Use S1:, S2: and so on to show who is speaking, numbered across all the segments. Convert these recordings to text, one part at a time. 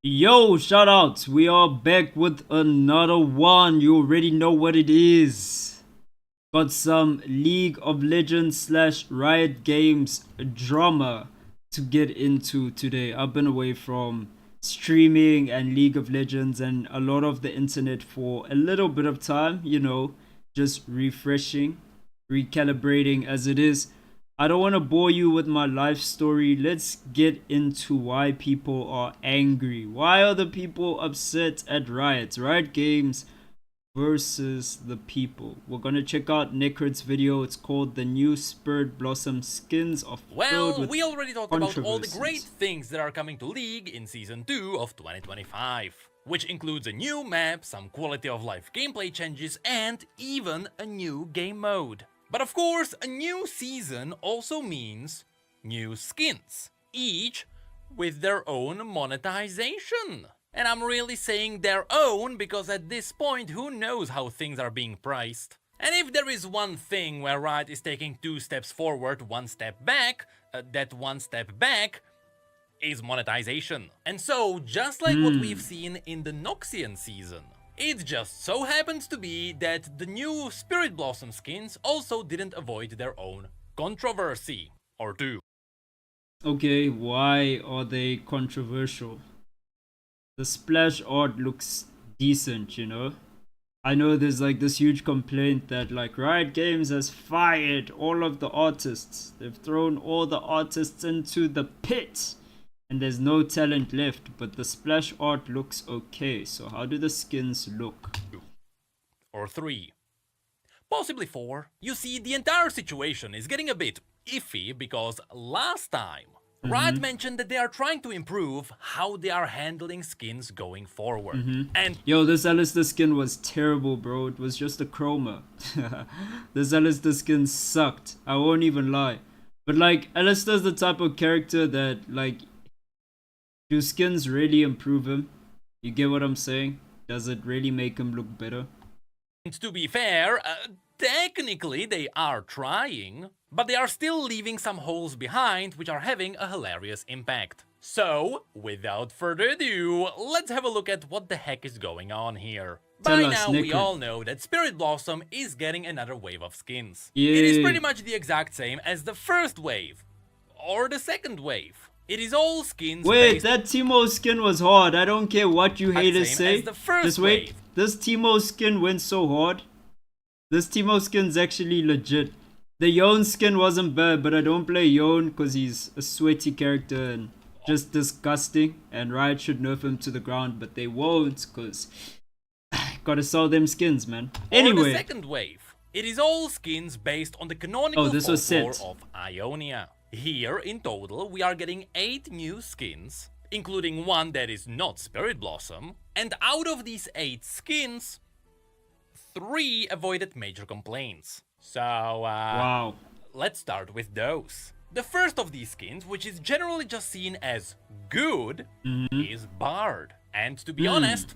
S1: Yo, shout out. We are back with another one. You already know what it is. Got some League of Legends slash Riot Games drama to get into today. I've been away from streaming and League of Legends and a lot of the internet for a little bit of time, just refreshing, recalibrating as it is. I don't want to bore you with my life story. Let's get into why people are angry. Why are the people upset at Riot? Riot Games versus the people. We're gonna check out Necrod's video. It's called "The New Spirit Blossom Skins Are Filled with
S2: We already talked about all the great
S1: Controversies."
S2: things that are coming to League in Season 2 of 2025, which includes a new map, some quality of life gameplay changes, and even a new game mode. But of course, a new season also means new skins, each with their own monetization. And I'm really saying their own because at this point, who knows how things are being priced? And if there is one thing where Riot is taking 2 steps forward, 1 step back, that 1 step back is monetization. And so, just like what we've seen in the Noxian season, it just so happens to be that the new Spirit Blossom skins also didn't avoid their own controversy or two.
S1: Okay, why are they controversial? The splash art looks decent, I know there's like this huge complaint that like Riot Games has fired all of the artists. They've thrown all the artists into the pit and there's no talent left, but the splash art looks okay. So how do the skins look?
S2: Or 3. Possibly 4. You see, the entire situation is getting a bit iffy because last time Riot mentioned that they are trying to improve how they are handling skins going forward. And
S1: Yo, this Alistair skin was terrible, bro. It was just a chroma. This Alistair skin sucked. I won't even lie. But like, Alistair's the type of character that like, do skins really improve him? You get what I'm saying? Does it really make him look better?
S2: to be fair, technically they are trying, but they are still leaving some holes behind which are having a hilarious impact. So, without further ado, let's have a look at what the heck is going on here. By now, we all know that Spirit Blossom is getting another wave of skins.
S1: Yay.
S2: It is pretty much the exact same as the first wave, or the second wave. It is all skins
S1: Wait, that Teemo skin was hard. I don't care what you haters
S2: same
S1: say.
S2: as the first
S1: Just wait.
S2: wave.
S1: This Teemo skin went so hard. This Teemo skin's actually legit. The Yon skin wasn't bad, but I don't play Yon because he's a sweaty character and just disgusting. And Riot should nerf him to the ground, but they won't because gotta sell them skins, man. Anyway.
S2: Or the second wave. It is all skins based on the canonical folklore of Ionia. Here, in total, we are getting 8 new skins, including one that is not Spirit Blossom, and out of these 8 skins, 3 avoided major complaints. So,
S1: wow.
S2: Let's start with those. The first of these skins, which is generally just seen as good, is Bard. And to be honest,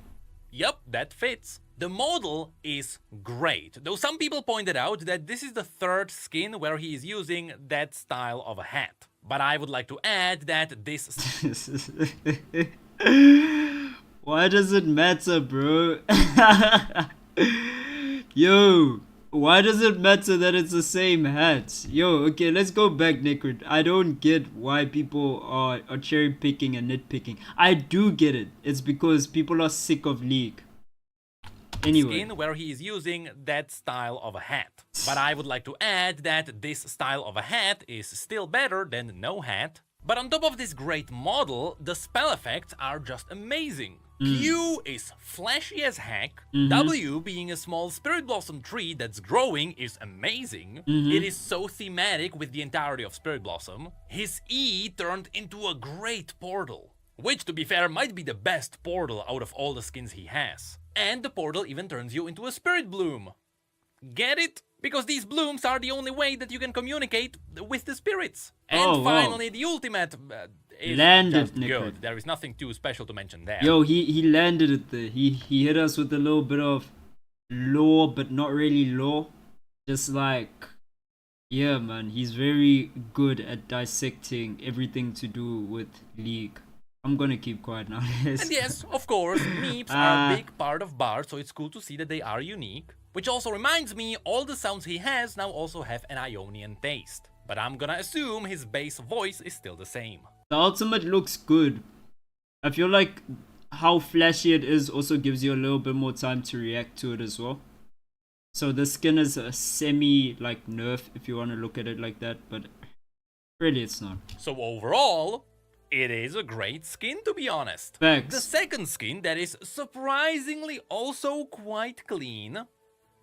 S2: yep, that fits. The model is great, though some people pointed out that this is the 3rd skin where he is using that style of a hat. But I would like to add that this...
S1: Why does it matter, bro? Yo, why does it matter that it's the same hat? Yo, okay, let's go back, Necrod. I don't get why people are cherry picking and nitpicking. I do get it. It's because people are sick of League. Anyway.
S2: Skin where he is using that style of a hat. But I would like to add that this style of a hat is still better than no hat. But on top of this great model, the spell effects are just amazing. Q is flashy as heck. W, being a small Spirit Blossom tree that's growing, is amazing. It is so thematic with the entirety of Spirit Blossom. His E turned into a great portal, which, to be fair, might be the best portal out of all the skins he has. And the portal even turns you into a Spirit Bloom. Get it? Because these blooms are the only way that you can communicate with the spirits. And finally, the ultimate is
S1: landed,
S2: just good. There is nothing too special to mention there.
S1: Yo, he landed it there. He hit us with a little bit of lore, but not really lore. Just like, yeah, man, he's very good at dissecting everything to do with League. I'm gonna keep quiet now.
S2: And yes, of course, meeps are a big part of Bard, so it's cool to see that they are unique. Which also reminds me, all the sounds he has now also have an Ionian taste. But I'm gonna assume his bass voice is still the same.
S1: The ultimate looks good. I feel like how flashy it is also gives you a little bit more time to react to it as well. So the skin is a semi like nerf if you want to look at it like that, but really it's not.
S2: So overall, it is a great skin, to be honest.
S1: Facts.
S2: The second skin that is surprisingly also quite clean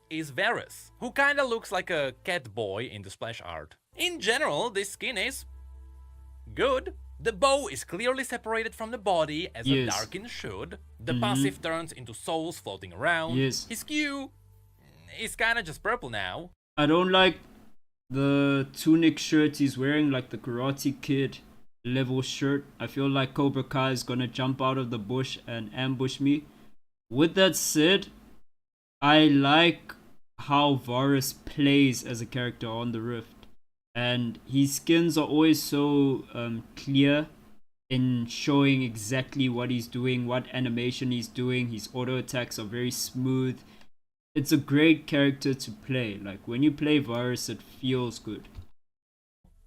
S2: is Varus, who kinda looks like a cat boy in the splash art. In general, this skin is good. The bow is clearly separated from the body, as a Darkin should. The passive turns into souls floating around.
S1: Yes.
S2: His Q is kinda just purple now.
S1: I don't like the tunic shirt he's wearing, like the Karate Kid level shirt. I feel like Cobra Kai is gonna jump out of the bush and ambush me. With that said, I like how Varus plays as a character on the Rift. And his skins are always so clear in showing exactly what he's doing, what animation he's doing. His auto attacks are very smooth. It's a great character to play. Like when you play Varus, it feels good.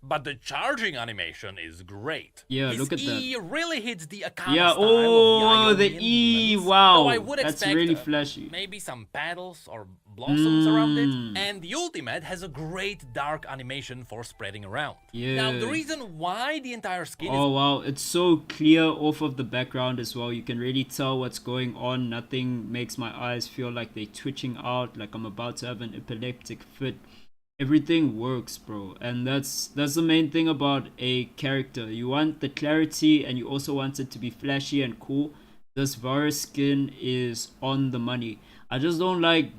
S2: But the charging animation is great.
S1: Yeah,
S2: His
S1: look at
S2: E
S1: that.
S2: really hits the Akana
S1: Yeah,
S2: style
S1: oh,
S2: of the
S1: the
S2: Ionian
S1: E,
S2: demons.
S1: wow.
S2: Though I would
S1: That's
S2: expect,
S1: really flashy.
S2: maybe some petals or blossoms around it. And the ultimate has a great dark animation for spreading around.
S1: Yeah.
S2: Now, the reason why the entire skin
S1: Oh
S2: is...
S1: wow, it's so clear off of the background as well. You can really tell what's going on. Nothing makes my eyes feel like they're twitching out, like I'm about to have an epileptic fit. Everything works, bro, and that's the main thing about a character. You want the clarity and you also want it to be flashy and cool. This Varus skin is on the money. I just don't like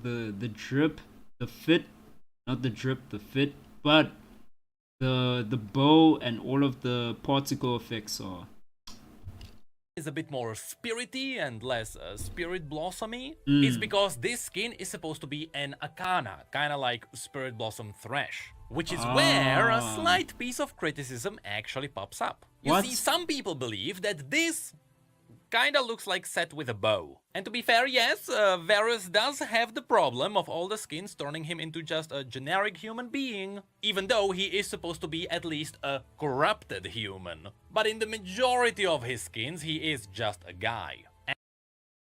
S1: the drip, the fit, not the drip, the fit, but the bow and all of the particle effects are
S2: a bit more spirity and less spirit blossomy is because this skin is supposed to be an Akana, kind of like Spirit Blossom Thresh, which is where a slight piece of criticism actually pops up. You see, some people believe that this kinda looks like set with a bow. And to be fair, yes, Varus does have the problem of all the skins turning him into just a generic human being, even though he is supposed to be at least a corrupted human. But in the majority of his skins, he is just a guy.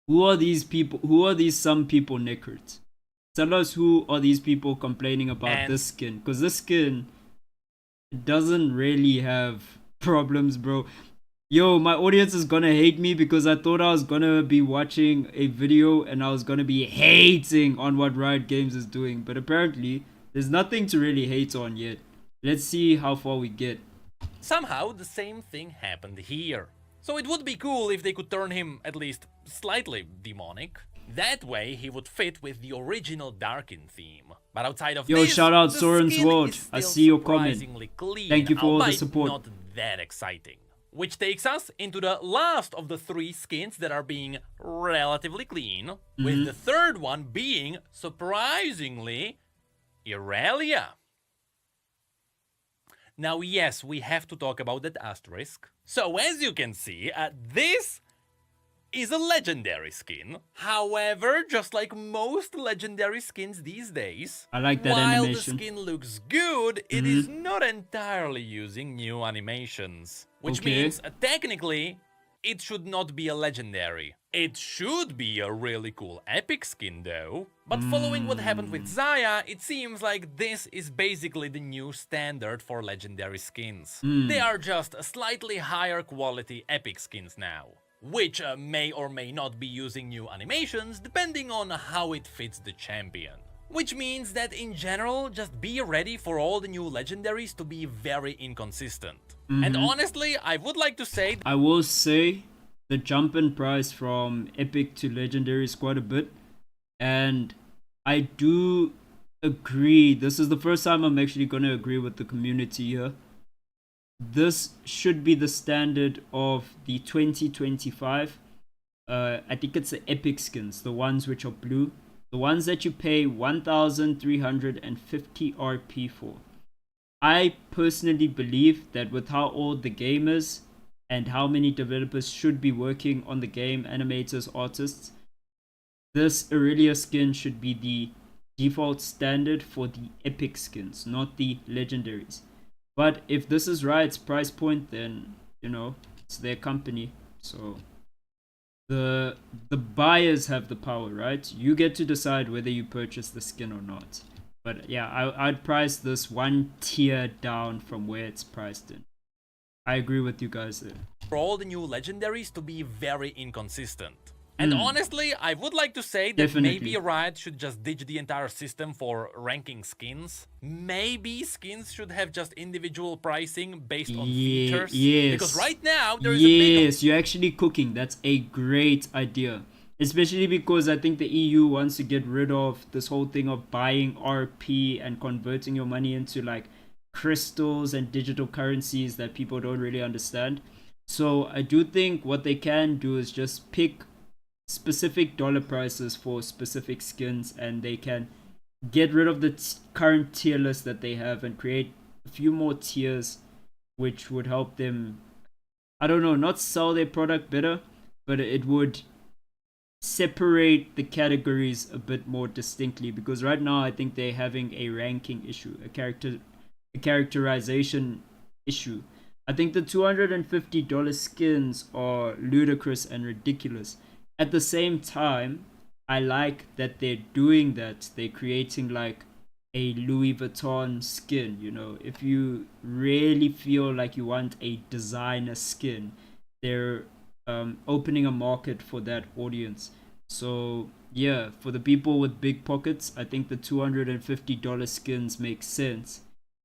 S1: Who are these people? Who are these some people, Nickert? Tell us who are these people complaining about this skin? Because this skin doesn't really have problems, bro. Yo, my audience is gonna hate me because I thought I was gonna be watching a video and I was gonna be hating on what Riot Games is doing. But apparently, there's nothing to really hate on yet. Let's see how far we get.
S2: Somehow, the same thing happened here. So it would be cool if they could turn him at least slightly demonic. That way, he would fit with the original Darkin theme. But outside of this,
S1: shout out
S2: the
S1: Soren's
S2: skin
S1: World.
S2: is
S1: I
S2: still
S1: see your comment.
S2: surprisingly clean,
S1: Thank you for all the
S2: albeit
S1: support.
S2: not that exciting. Which takes us into the last of the three skins that are being relatively clean, with the third one being, surprisingly, Irelia. Now yes, we have to talk about that asterisk. So as you can see, this is a legendary skin. However, just like most legendary skins these days,
S1: I like that
S2: while
S1: animation.
S2: the skin looks good, it is not entirely using new animations. Which means, technically, it should not be a legendary. It should be a really cool epic skin though. But following what happened with Xayah, it seems like this is basically the new standard for legendary skins. They are just slightly higher quality epic skins now, which may or may not be using new animations depending on how it fits the champion. Which means that in general, just be ready for all the new legendaries to be very inconsistent. And honestly, I would like to say...
S1: I will say the jump in price from epic to legendary is quite a bit. And I do agree. This is the first time I'm actually going to agree with the community here. This should be the standard of the 2025. I think it's the epic skins, the ones which are blue. The ones that you pay 1,350 RP for. I personally believe that with how old the game is, and how many developers should be working on the game, animators, artists, this Aurelia skin should be the default standard for the epic skins, not the legendaries. But if this is Riot's price point, then it's their company. So the buyers have the power, right? You get to decide whether you purchase the skin or not. But yeah, I'd price this one tier down from where it's priced in. I agree with you guys there.
S2: For all the new legendaries to be very inconsistent. And honestly, I would like to say that maybe Riot should just ditch the entire system for ranking skins. Maybe skins should have just individual pricing based on features.
S1: Yes.
S2: Because right now, there is a big...
S1: Yes, you're actually cooking. That's a great idea. Especially because I think the EU wants to get rid of this whole thing of buying RP and converting your money into like crystals and digital currencies that people don't really understand. So I do think what they can do is just pick specific dollar prices for specific skins, and they can get rid of the current tier list that they have and create a few more tiers, which would help them, I don't know, not sell their product better, but it would separate the categories a bit more distinctly, because right now I think they're having a ranking issue, a characterization issue. I think the $250 skins are ludicrous and ridiculous. At the same time, I like that they're doing that. They're creating like a Louis Vuitton skin, If you really feel like you want a designer skin, they're opening a market for that audience. So yeah, for the people with big pockets, I think the $250 skins make sense.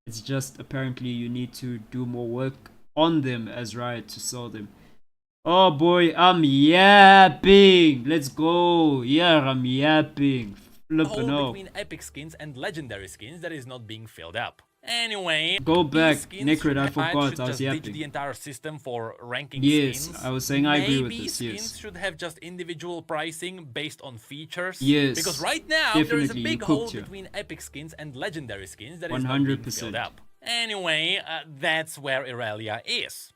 S1: It's just apparently you need to do more work on them as Riot to sell them. Oh boy, I'm yapping. Let's go. Yeah, I'm yapping. Flipping out.
S2: Between epic skins and legendary skins that is not being filled up. Anyway,
S1: go back, Necrid. I forgot. I was yapping.
S2: The entire system for ranking
S1: skins.
S2: Yes,
S1: I was saying I agree with this.
S2: Maybe skins should have just individual pricing based on features.
S1: Yes.
S2: Because right now there is a big hole between epic skins and legendary skins that is not being filled up. Anyway, that's where Aurelia is.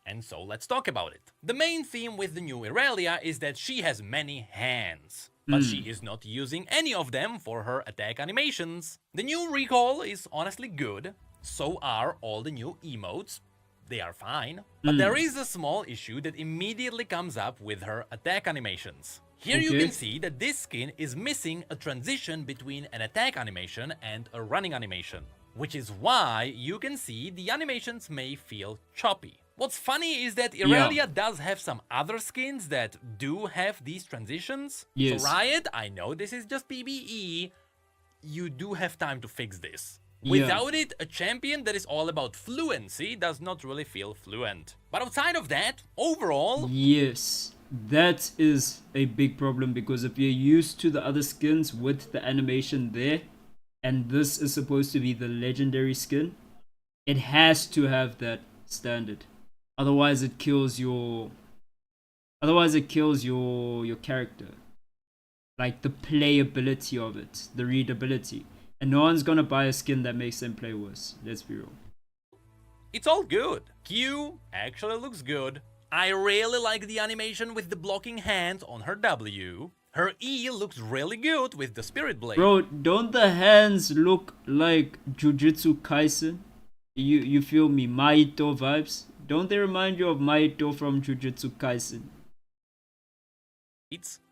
S2: And so let's talk about it. The main theme with the new Aurelia is that she has many hands, but she is not using any of them for her attack animations. The new recall is honestly good, so are all the new emotes. They are fine, but there is a small issue that immediately comes up with her attack animations. Here you can see that this skin is missing a transition between an attack animation and a running animation, which is why you can see the animations may feel choppy. What's funny is that Aurelia does have some other skins that do have these transitions.
S1: Yes.
S2: So Riot, I know this is just PvE, you do have time to fix this. Without it, a champion that is all about fluency does not really feel fluent. But outside of that, overall...
S1: Yes, that is a big problem, because if you're used to the other skins with the animation there, and this is supposed to be the legendary skin, it has to have that standard. Otherwise it kills your character. Like the playability of it, the readability. And no one's gonna buy a skin that makes them play worse. Let's be real.
S2: It's all good. Q actually looks good. I really like the animation with the blocking hands on her W. Her E looks really good with the Spirit Blade.
S1: Bro, don't the hands look like Jujutsu Kaisen? You feel me? Maito vibes? Don't they remind you of Maito from Jujutsu Kaisen?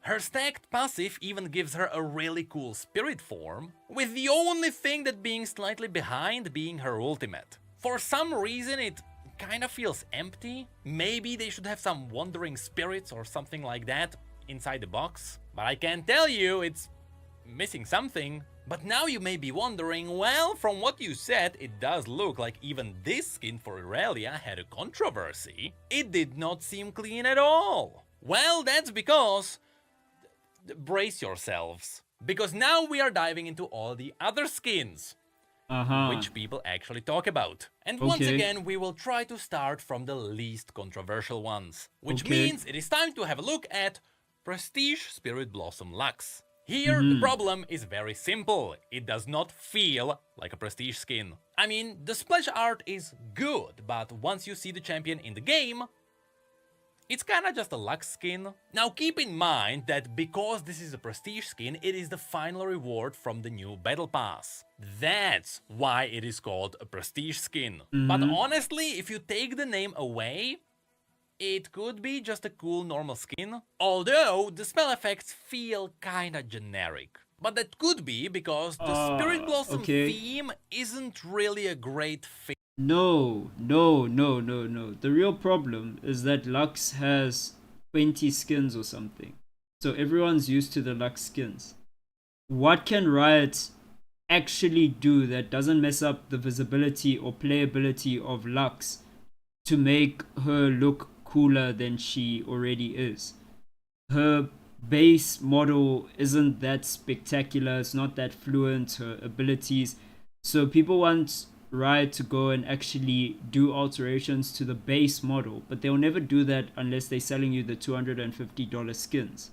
S2: Her stacked passive even gives her a really cool spirit form, with the only thing that being slightly behind being her ultimate. For some reason it kinda feels empty. Maybe they should have some wandering spirits or something like that inside the box. But I can tell you it's missing something. But now you may be wondering, well, from what you said, it does look like even this skin for Aurelia had a controversy. It did not seem clean at all. Well, that's because... brace yourselves. Because now we are diving into all the other skins, which people actually talk about. And once again, we will try to start from the least controversial ones. Which means it is time to have a look at Prestige Spirit Blossom Lux. Here, the problem is very simple. It does not feel like a prestige skin. I mean, the splash art is good, but once you see the champion in the game, it's kinda just a luck skin. Now keep in mind that because this is a prestige skin, it is the final reward from the new battle pass. That's why it is called a prestige skin. But honestly, if you take the name away, it could be just a cool normal skin. Although the spell effects feel kinda generic. But that could be because the Spirit Blossom theme isn't really a great fit.
S1: No. The real problem is that Lux has 20 skins or something. So everyone's used to the Lux skins. What can Riot actually do that doesn't mess up the visibility or playability of Lux to make her look cooler than she already is? Her base model isn't that spectacular, it's not that fluent, her abilities. So people want Riot to go and actually do alterations to the base model, but they'll never do that unless they're selling you the $250 skins.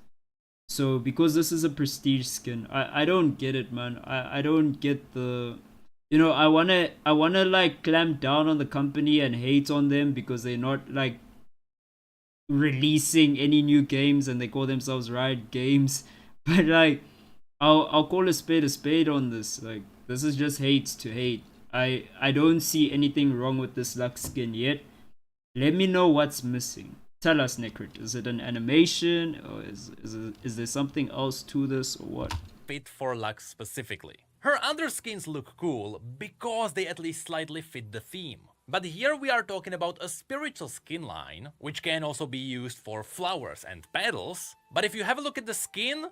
S1: So because this is a prestige skin, I don't get it, man. I don't get the, I wanna like clamp down on the company and hate on them because they're not like releasing any new games and they call themselves Riot Games. But like, I'll call a spade on this. Like, this is just hate to hate. I don't see anything wrong with this Lux skin yet. Let me know what's missing. Tell us, Necrit. Is it an animation, or is there something else to this, or what?
S2: Fit for Lux specifically. Her other skins look cool because they at least slightly fit the theme. But here we are talking about a spiritual skin line, which can also be used for flowers and petals. But if you have a look at the skin,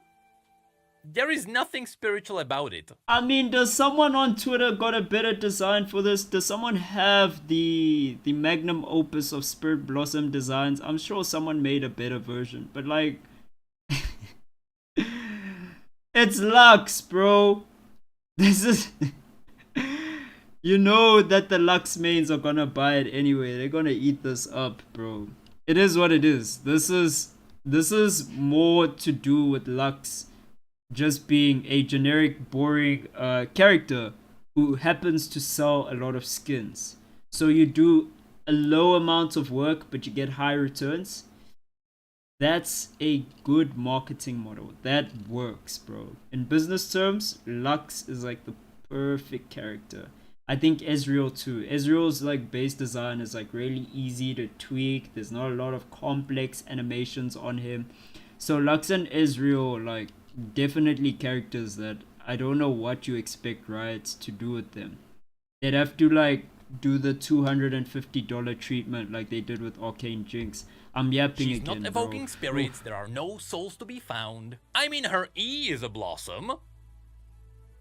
S2: there is nothing spiritual about it.
S1: I mean, does someone on Twitter got a better design for this? Does someone have the magnum opus of Spirit Blossom designs? I'm sure someone made a better version, but like, it's Lux, bro. This is, you know that the Lux mains are gonna buy it anyway. They're gonna eat this up, bro. It is what it is. This is more to do with Lux just being a generic, boring character who happens to sell a lot of skins. So you do a low amount of work, but you get high returns. That's a good marketing model. That works, bro. In business terms, Lux is like the perfect character. I think Ezreal too. Ezreal's like base design is like really easy to tweak. There's not a lot of complex animations on him. So Lux and Ezreal, like, definitely characters that I don't know what you expect Riot to do with them. They'd have to like do the $250 treatment like they did with Arcane Jinx. I'm yapping
S2: She's
S1: again,
S2: not evoking
S1: bro.
S2: spirits, there are no souls to be found. I mean, her E is a blossom,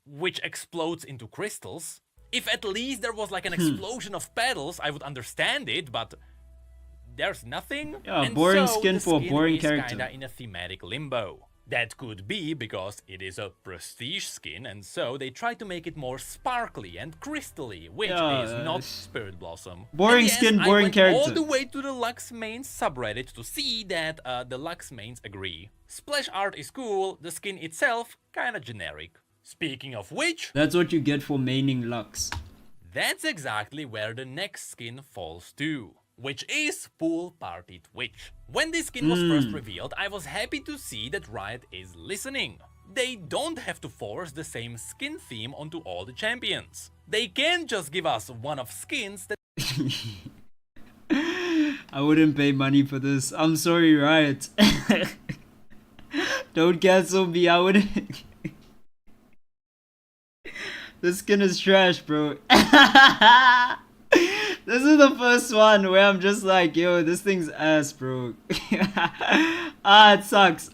S2: which explodes into crystals. If at least there was like an explosion of petals, I would understand it, but there's nothing.
S1: Yeah,
S2: and
S1: boring
S2: so
S1: skin
S2: the
S1: for a
S2: skin
S1: boring
S2: is
S1: character.
S2: Kinda in a thematic limbo. That could be because it is a prestige skin, and so they try to make it more sparkly and crystally, which is not Spirit Blossom.
S1: Boring
S2: and yes,
S1: skin,
S2: I
S1: boring
S2: went
S1: character.
S2: all the way to the Lux mains subreddit to see that the Lux mains agree. Splash art is cool, the skin itself kinda generic. Speaking of which,
S1: that's what you get for maining Lux.
S2: That's exactly where the next skin falls to, which is Pool Party Twitch. When this skin was first revealed, I was happy to see that Riot is listening. They don't have to force the same skin theme onto all the champions. They can just give us one-off skins that
S1: I wouldn't pay money for this. I'm sorry, Riot. Don't cancel me. I wouldn't. This skin is trash, bro. This is the first one where I'm just like, yo, this thing's ass, bro. It sucks.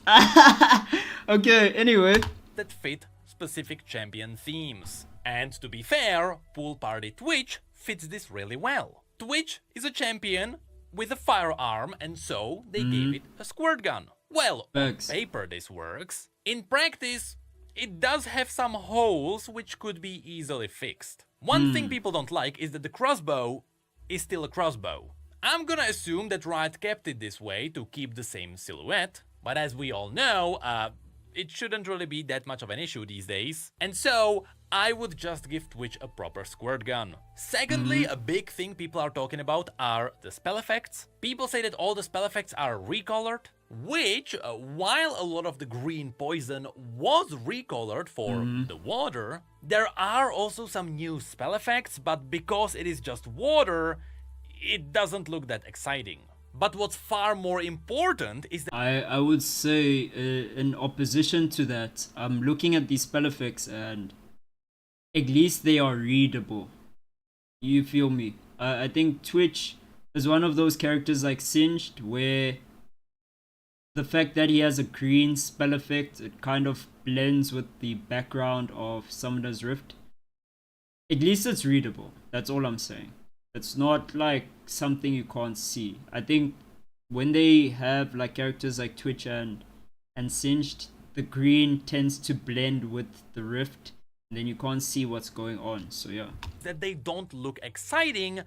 S1: Okay, anyway.
S2: that fit specific champion themes. And to be fair, Pool Party Twitch fits this really well. Twitch is a champion with a firearm, and so they gave it a squirt gun. Well, on paper this works. In practice, it does have some holes which could be easily fixed. One thing people don't like is that the crossbow is still a crossbow. I'm gonna assume that Riot kept it this way to keep the same silhouette, but as we all know, it shouldn't really be that much of an issue these days. And so, I would just give Twitch a proper squirt gun. Secondly, a big thing people are talking about are the spell effects. People say that all the spell effects are recolored, which, while a lot of the green poison was recolored for the water, there are also some new spell effects, but because it is just water, it doesn't look that exciting. But what's far more important is that
S1: I would say in opposition to that, I'm looking at these spell effects and at least they are readable. You feel me? I think Twitch is one of those characters like Singed where the fact that he has a green spell effect, it kind of blends with the background of Summoner's Rift. At least it's readable. That's all I'm saying. It's not like something you can't see. I think when they have like characters like Twitch and Singed, the green tends to blend with the Rift, and then you can't see what's going on. So yeah.
S2: that they don't look exciting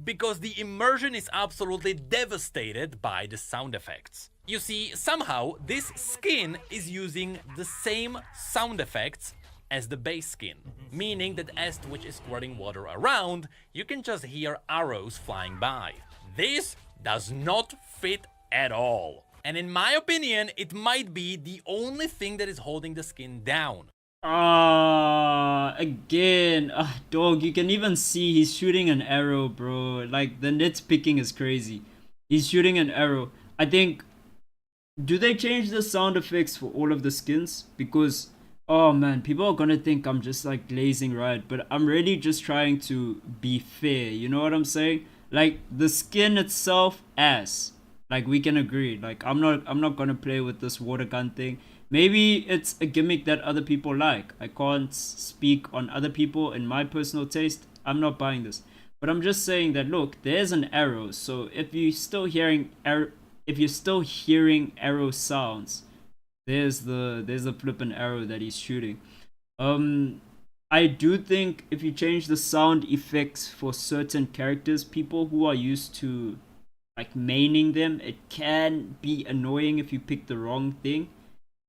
S2: because the immersion is absolutely devastated by the sound effects. You see, somehow this skin is using the same sound effects as the base skin, meaning that as Twitch is squirting water around, you can just hear arrows flying by. This does not fit at all. And in my opinion, it might be the only thing that is holding the skin down.
S1: Again, dog, you can even see he's shooting an arrow, bro. Like, the nitpicking is crazy. He's shooting an arrow. I think, do they change the sound effects for all of the skins? Because, oh man, people are gonna think I'm just like glazing Riot, but I'm really just trying to be fair, you know what I'm saying? Like, the skin itself, ass. Like, we can agree. Like, I'm not gonna play with this water gun thing. Maybe it's a gimmick that other people like. I can't speak on other people. In my personal taste, I'm not buying this. But I'm just saying that, look, there's an arrow. So if you're still hearing arrow sounds, there's the flippin' arrow that he's shooting. I do think if you change the sound effects for certain characters, people who are used to like maining them, it can be annoying if you pick the wrong thing.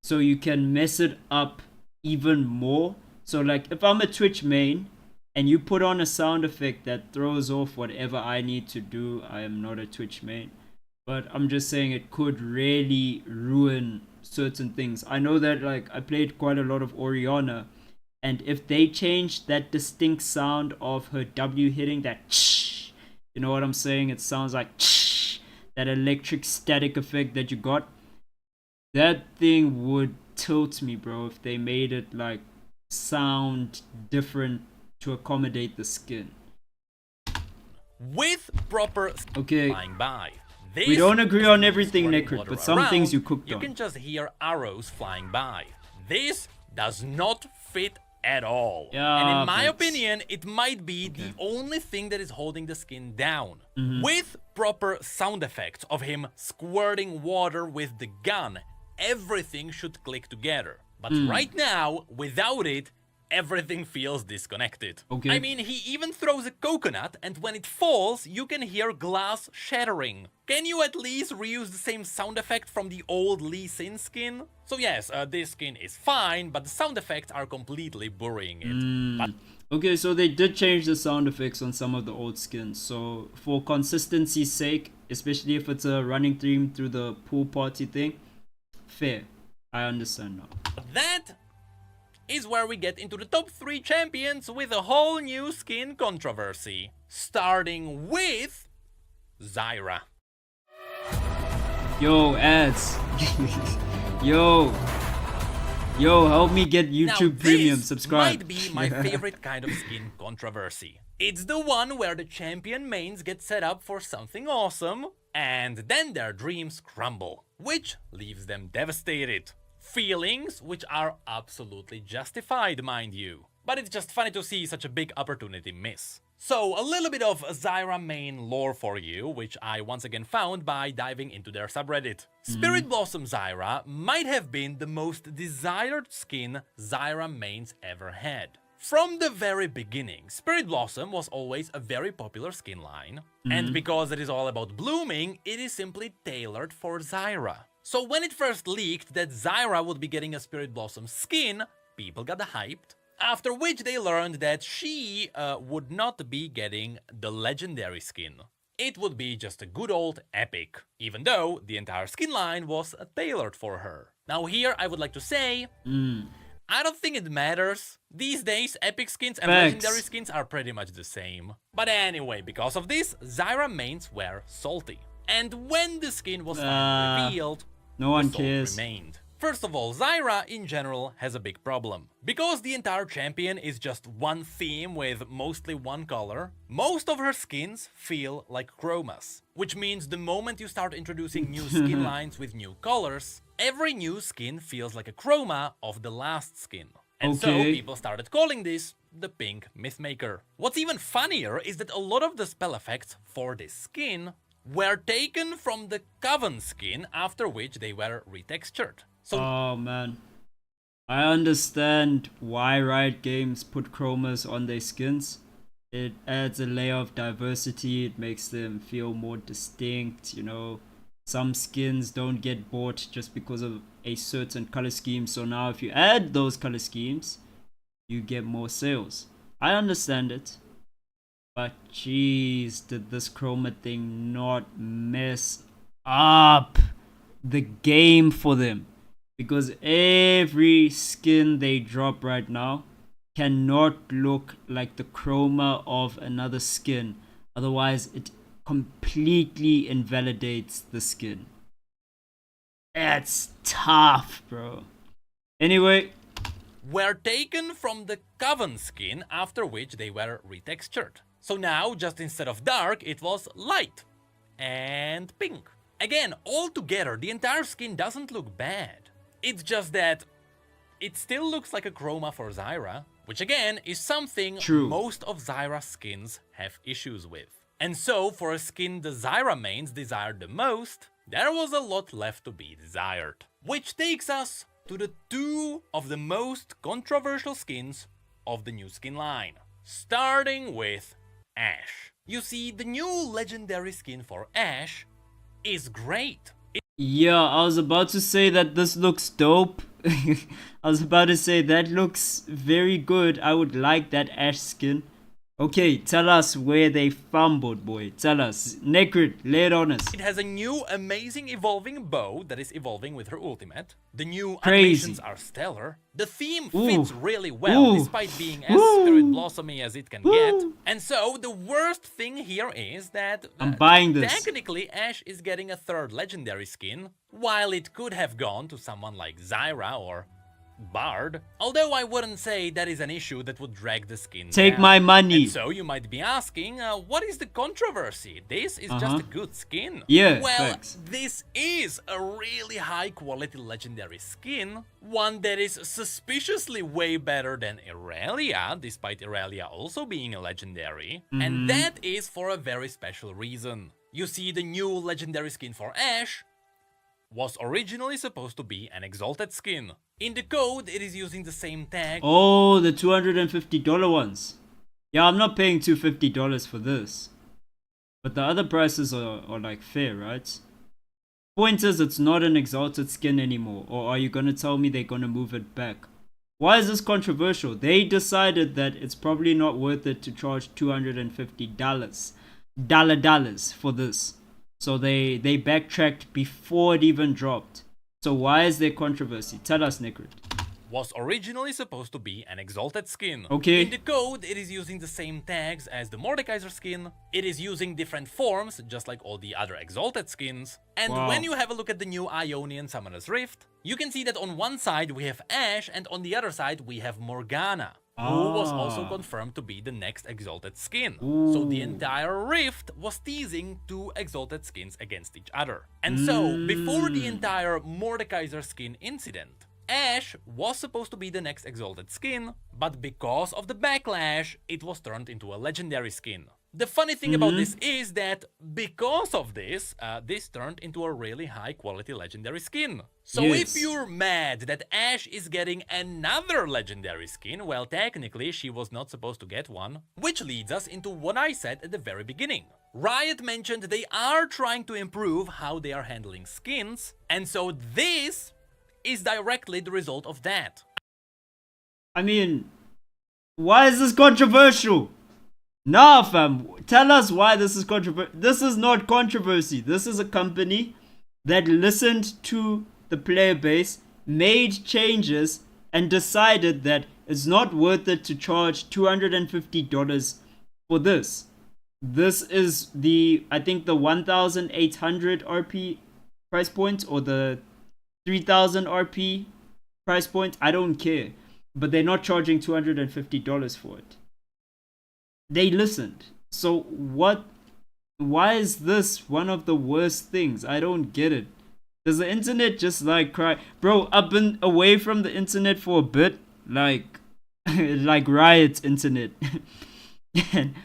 S1: So you can mess it up even more. So like if I'm a Twitch main and you put on a sound effect that throws off whatever I need to do, I am not a Twitch main. But I'm just saying it could really ruin certain things. I know that like I played quite a lot of Oriana, and if they changed that distinct sound of her W hitting, that you know what I'm saying? It sounds like that electric static effect that you got. That thing would tilt me, bro, if they made it like sound different to accommodate the skin.
S2: With proper flying by.
S1: We don't agree on everything, Necrit, but some things you cooked on.
S2: You can just hear arrows flying by. This does not fit at all.
S1: Yeah,
S2: and in my opinion, it might be the only thing that is holding the skin down. With proper sound effects of him squirting water with the gun, everything should click together. But right now, without it, everything feels disconnected. I mean, he even throws a coconut, and when it falls, you can hear glass shattering. Can you at least reuse the same sound effect from the old Lee Sin skin? So yes, this skin is fine, but the sound effects are completely burying it.
S1: Okay, so they did change the sound effects on some of the old skins. So for consistency's sake, especially if it's a running theme through the pool party thing, fair. I understand now.
S2: That is where we get into the top 3 champions with a whole new skin controversy. Starting with Zyra.
S1: Yo, ads. Yo, help me get YouTube Premium. Subscribe.
S2: Might be my favorite kind of skin controversy. It's the one where the champion mains get set up for something awesome, and then their dreams crumble, which leaves them devastated. Feelings which are absolutely justified, mind you. But it's just funny to see such a big opportunity miss. So, a little bit of Zyra main lore for you, which I once again found by diving into their subreddit. Spirit Blossom Zyra might have been the most desired skin Zyra mains ever had. From the very beginning, Spirit Blossom was always a very popular skin line, and because it is all about blooming, it is simply tailored for Zyra. So when it first leaked that Zyra would be getting a Spirit Blossom skin, people got hyped, after which they learned that she would not be getting the legendary skin. It would be just a good old epic, even though the entire skin line was tailored for her. Now here I would like to say, I don't think it matters. These days, epic skins and legendary skins are pretty much the same. But anyway, because of this, Zyra mains were salty. And when the skin was finally revealed,
S1: no one
S2: the
S1: cares.
S2: salt remained. First of all, Zyra in general has a big problem. Because the entire champion is just one theme with mostly one color, most of her skins feel like chromas. Which means the moment you start introducing new skin lines with new colors, every new skin feels like a chroma of the last skin. And so people started calling this the pink mythmaker. What's even funnier is that a lot of the spell effects for this skin were taken from the Coven skin, after which they were retextured. So,
S1: oh man, I understand why Riot Games put chromas on their skins. It adds a layer of diversity, it makes them feel more distinct, you know. Some skins don't get bought just because of a certain color scheme, so now if you add those color schemes, you get more sales. I understand it, but jeez, did this chroma thing not mess up the game for them? Because every skin they drop right now cannot look like the chroma of another skin. Otherwise, it completely invalidates the skin. That's tough, bro. Anyway,
S2: were taken from the Coven skin, after which they were retextured. So now, just instead of dark, it was light and pink. Again, all together, the entire skin doesn't look bad. It's just that it still looks like a chroma for Zyra, which again is something most of Zyra's skins have issues with. And so, for a skin the Zyra mains desired the most, there was a lot left to be desired. Which takes us to the two of the most controversial skins of the new skin line. Starting with Ashe. You see, the new legendary skin for Ashe is great.
S1: Yeah, I was about to say that this looks dope. I was about to say that looks very good. I would like that Ashe skin. Okay, tell us where they fumbled, boy. Tell us. Necrit, lay it on us.
S2: It has a new amazing evolving bow that is evolving with her ultimate. The new
S1: Crazy.
S2: Animations are stellar. The theme fits really well, despite being as Spirit Blossomy as it can get. And so, the worst thing here is that
S1: I'm buying this.
S2: Technically, Ashe is getting a third legendary skin, while it could have gone to someone like Zyra or Bard, although I wouldn't say that is an issue that would drag the skin
S1: Take
S2: down.
S1: my money.
S2: And so you might be asking, what is the controversy? This is just a good skin.
S1: Yeah,
S2: well,
S1: thanks.
S2: This is a really high quality legendary skin, one that is suspiciously way better than Irelia, despite Irelia also being a legendary, and that is for a very special reason. You see, the new legendary skin for Ashe was originally supposed to be an exalted skin. In the code, it is using the same tag.
S1: Oh, the $250 ones. Yeah, I'm not paying $250 for this. But the other prices are like fair, right? Point is, it's not an exalted skin anymore. Or are you gonna tell me they're gonna move it back? Why is this controversial? They decided that it's probably not worth it to charge $250 dollars for this. So they backtracked before it even dropped. So why is there controversy? Tell us, Necrit.
S2: Was originally supposed to be an exalted skin.
S1: Okay.
S2: In the code, it is using the same tags as the Mordekaiser skin. It is using different forms, just like all the other exalted skins. And when you have a look at the new Ionian Summoner's Rift, you can see that on one side we have Ashe, and on the other side we have Morgana, who was also confirmed to be the next exalted skin. So the entire Rift was teasing two exalted skins against each other. And so, before the entire Mordekaiser skin incident, Ashe was supposed to be the next exalted skin, but because of the backlash, it was turned into a legendary skin. The funny thing about this is that because of this, this turned into a really high quality legendary skin. So if
S1: Yes.
S2: you're mad that Ashe is getting another legendary skin, well, technically she was not supposed to get one, which leads us into what I said at the very beginning. Riot mentioned they are trying to improve how they are handling skins, and so this is directly the result of that.
S1: I mean, why is this controversial? Nah, fam. Tell us why this is controversial. This is not controversy. This is a company that listened to the player base, made changes, and decided that it's not worth it to charge $250 for this. This is I think the 1,800 RP price point or the 3,000 RP price point. I don't care. But they're not charging $250 for it. They listened. So what? Why is this one of the worst things? I don't get it. Does the internet just like cry? Bro, I've been away from the internet for a bit. Like, like Riot's internet. And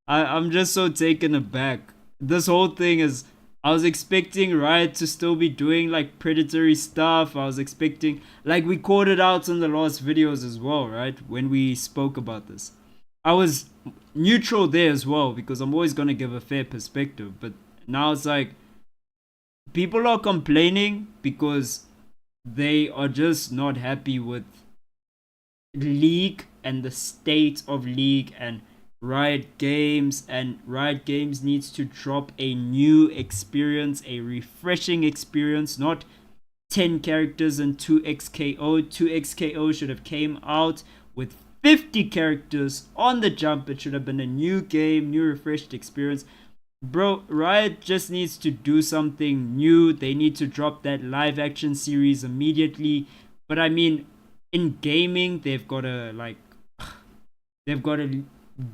S1: I'm just so taken aback. This whole thing is, I was expecting Riot to still be doing like predatory stuff. I was expecting, like we called it out in the last videos as well, right? When we spoke about this. I was neutral there as well because I'm always going to give a fair perspective. But now it's like, people are complaining because they are just not happy with League and the state of League and Riot Games, and Riot Games needs to drop a new experience, a refreshing experience, not 10 characters and 2xKO. 2xKO should have came out with 50 characters on the jump. It should have been a new game, new refreshed experience. Bro, Riot just needs to do something new. They need to drop that live action series immediately. But I mean, in gaming, they've got to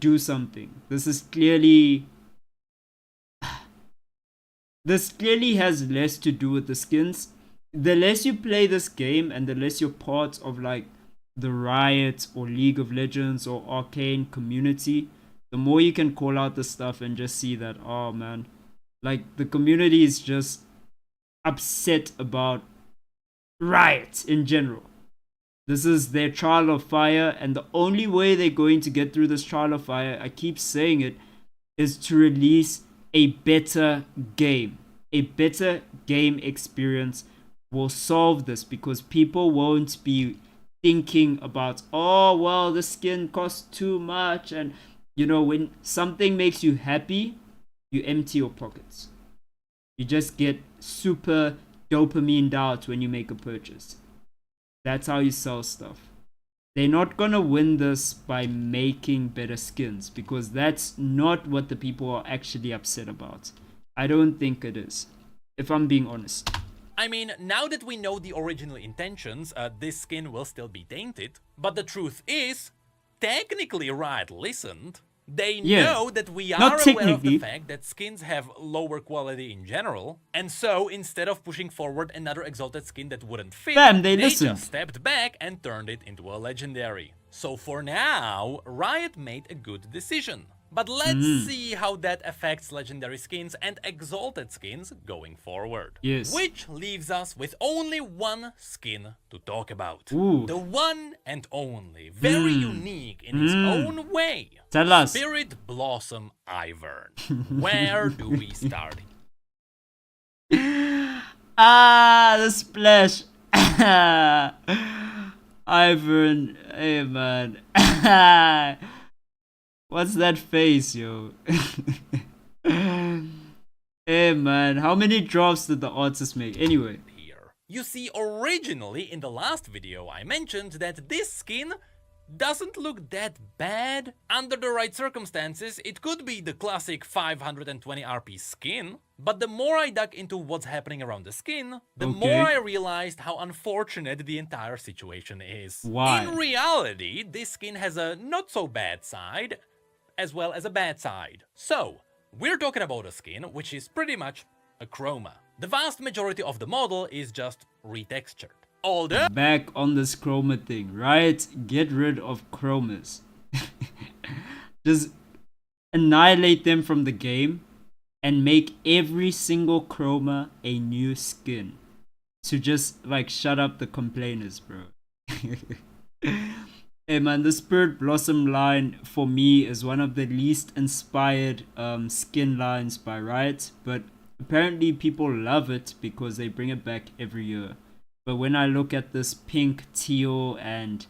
S1: do something. This clearly has less to do with the skins. The less you play this game and the less you're part of like the Riot or League of Legends or Arcane community, the more you can call out the stuff and just see that, oh man, like the community is just upset about Riot in general. This is their trial of fire, and the only way they're going to get through this trial of fire, I keep saying it, is to release a better game. A better game experience will solve this, because people won't be thinking about, oh well, the skin costs too much. And you know, when something makes you happy, you empty your pockets. You just get super dopamine out when you make a purchase. That's how you sell stuff. They're not gonna win this by making better skins, because that's not what the people are actually upset about. I don't think it is, if I'm being honest.
S2: I mean, now that we know the original intentions, this skin will still be tainted. But the truth is, technically Riot listened. They know that we are aware of the fact that skins have lower quality in general, and so instead of pushing forward another exalted skin that wouldn't fit, they just stepped back and turned it into a legendary. So for now, Riot made a good decision. But let's see how that affects legendary skins and exalted skins going forward.
S1: Yes.
S2: Which leaves us with only one skin to talk about.
S1: Ooh.
S2: The one and only, very unique in its own way.
S1: Tell us.
S2: Spirit Blossom Ivern. Where do we start?
S1: The splash. Ivern. Hey man. What's that face, yo? Hey man, how many drops did the artist make? Anyway.
S2: You see, originally in the last video I mentioned that this skin doesn't look that bad. Under the right circumstances, it could be the classic 520 RP skin. But the more I dug into what's happening around the skin, the more I realized how unfortunate the entire situation is.
S1: Why?
S2: In reality, this skin has a not so bad side, as well as a bad side. So, we're talking about a skin which is pretty much a chroma. The vast majority of the model is just retextured. Although
S1: back on this chroma thing, right? Get rid of chromas. Just annihilate them from the game and make every single chroma a new skin to just like shut up the complainers, bro. Hey man, the Spirit Blossom line for me is one of the least inspired skin lines by Riot, but apparently people love it because they bring it back every year. But when I look at this pink, teal, and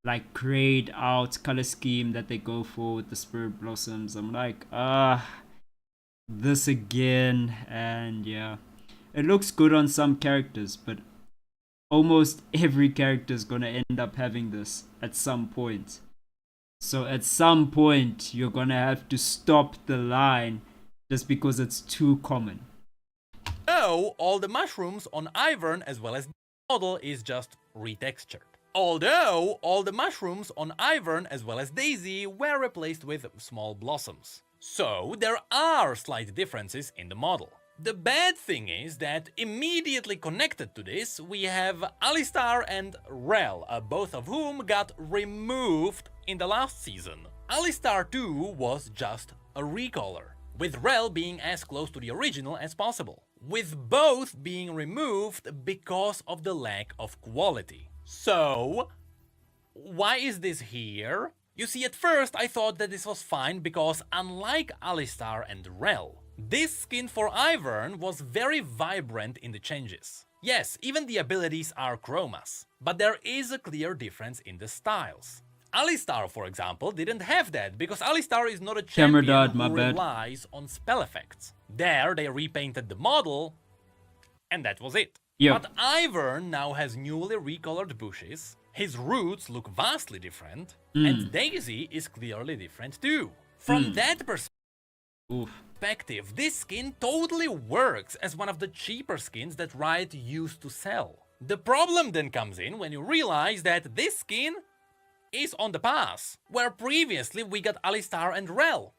S1: like grayed out color scheme that they go for with the Spirit Blossoms, I'm like, this again. And yeah, it looks good on some characters, but almost every character is gonna end up having this at some point. So at some point, you're gonna have to stop the line just because it's too common.
S2: Oh, all the mushrooms on Ivern as well as the model is just retextured. Although all the mushrooms on Ivern as well as Daisy were replaced with small blossoms. So there are slight differences in the model. The bad thing is that immediately connected to this, we have Alistar and Rel, both of whom got removed in the last season. Alistar 2 was just a recolor, with Rel being as close to the original as possible, with both being removed because of the lack of quality. So, why is this here? You see, at first I thought that this was fine because unlike Alistar and Rel, this skin for Ivern was very vibrant in the changes. Yes, even the abilities are chromas, but there is a clear difference in the styles. Alistar, for example, didn't have that because Alistar is not a champion who relies on spell effects. There they repainted the model, and that was it.
S1: Yep.
S2: But Ivern now has newly recolored bushes, his roots look vastly different, and Daisy is clearly different too. From that perspective, this skin totally works as one of the cheaper skins that Riot used to sell. The problem then comes in when you realize that this skin is on the pass, where previously we got Alistar and Rel,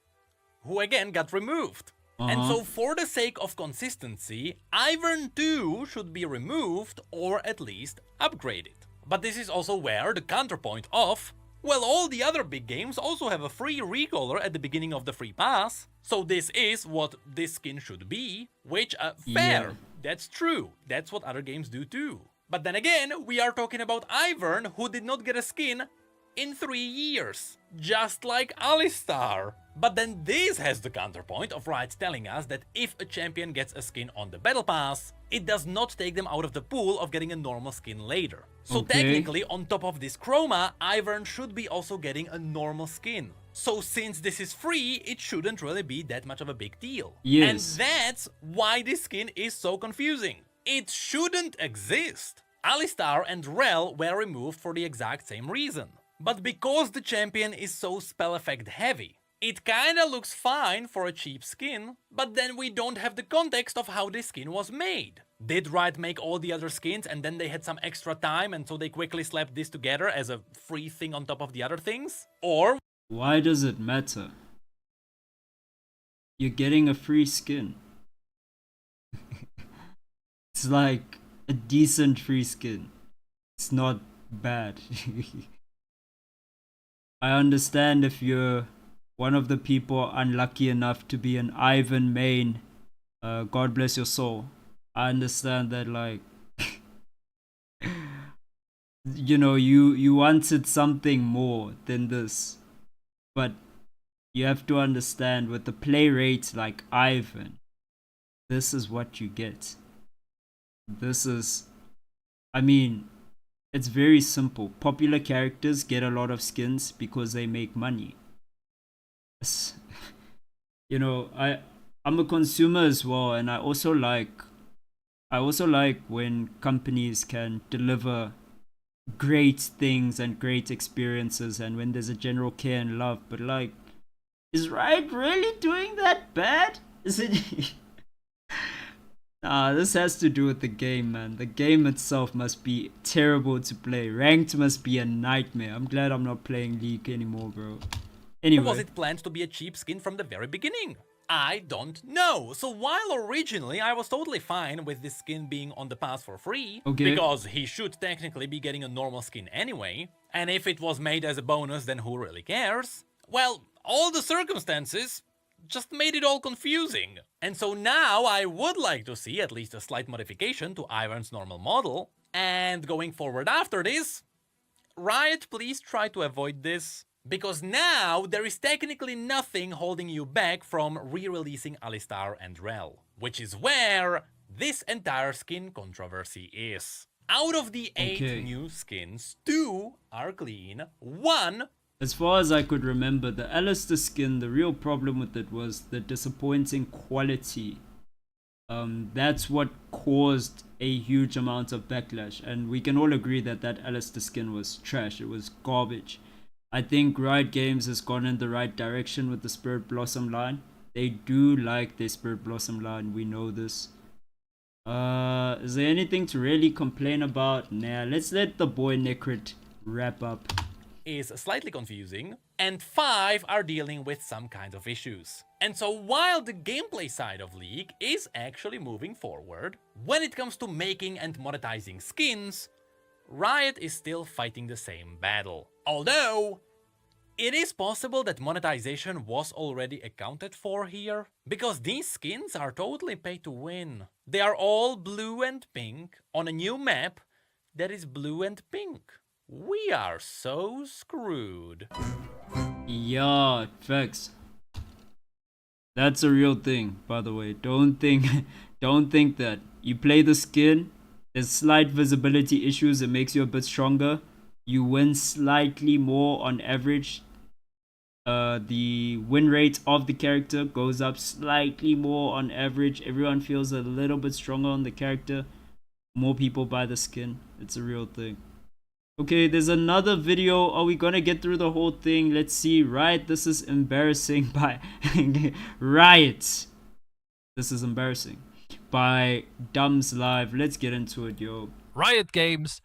S2: who again got removed. And so for the sake of consistency, Ivern 2 should be removed or at least upgraded. But this is also where the counterpoint of, well, all the other big games also have a free recolor at the beginning of the free pass, so this is what this skin should be, which, fair, that's true, that's what other games do too. But then again, we are talking about Ivern, who did not get a skin in 3 years, just like Alistar. But then this has the counterpoint of Riot telling us that if a champion gets a skin on the battle pass, it does not take them out of the pool of getting a normal skin later. So technically, on top of this chroma, Ivern should be also getting a normal skin. So since this is free, it shouldn't really be that much of a big deal.
S1: Yes.
S2: And that's why this skin is so confusing. It shouldn't exist. Alistar and Rel were removed for the exact same reason. But because the champion is so spell effect heavy, it kinda looks fine for a cheap skin, but then we don't have the context of how this skin was made. Did Riot make all the other skins and then they had some extra time and so they quickly slapped this together as a free thing on top of the other things? Or
S1: why does it matter? You're getting a free skin. It's like a decent free skin. It's not bad. I understand if you're one of the people unlucky enough to be an Ivern main. God bless your soul. I understand that, like, you know, you wanted something more than this. But you have to understand, with the play rate like Ivern, this is what you get. This is, I mean, it's very simple. Popular characters get a lot of skins because they make money. You know, I'm a consumer as well, and I also like when companies can deliver great things and great experiences, and when there's a general care and love. But like, is Riot really doing that bad? Is it? Nah, this has to do with the game, man. The game itself must be terrible to play. Ranked must be a nightmare. I'm glad I'm not playing League anymore, bro. Anyway.
S2: Or was it planned to be a cheap skin from the very beginning? I don't know. So while originally I was totally fine with this skin being on the pass for free, because he should technically be getting a normal skin anyway, and if it was made as a bonus, then who really cares? Well, all the circumstances just made it all confusing. And so now I would like to see at least a slight modification to Iron's normal model. And going forward after this, Riot, please try to avoid this. Because now there is technically nothing holding you back from re-releasing Alistar and Rel, which is where this entire skin controversy is. Out of the 8 new skins, 2 are clean, 1...
S1: As far as I could remember, the Alistair skin, the real problem with it was the disappointing quality. That's what caused a huge amount of backlash, and we can all agree that that Alistair skin was trash, it was garbage. I think Riot Games has gone in the right direction with the Spirit Blossom line. They do like their Spirit Blossom line, we know this. Is there anything to really complain about? Nah, let's let the boy Necrit wrap up.
S2: Is slightly confusing, and 5 are dealing with some kinds of issues. And so while the gameplay side of League is actually moving forward, when it comes to making and monetizing skins, Riot is still fighting the same battle. Although, it is possible that monetization was already accounted for here, because these skins are totally pay to win. They are all blue and pink on a new map that is blue and pink. We are so screwed.
S1: Yeah, facts. That's a real thing, by the way. Don't think that you play the skin, there's slight visibility issues, it makes you a bit stronger. You win slightly more on average. The win rate of the character goes up slightly more on average. Everyone feels a little bit stronger on the character. More people buy the skin. It's a real thing. Okay, there's another video. Are we gonna get through the whole thing? Let's see. Riot, this is embarrassing by Riot. This is embarrassing by Dumbs Live. Let's get into it, yo.
S3: Riot Games.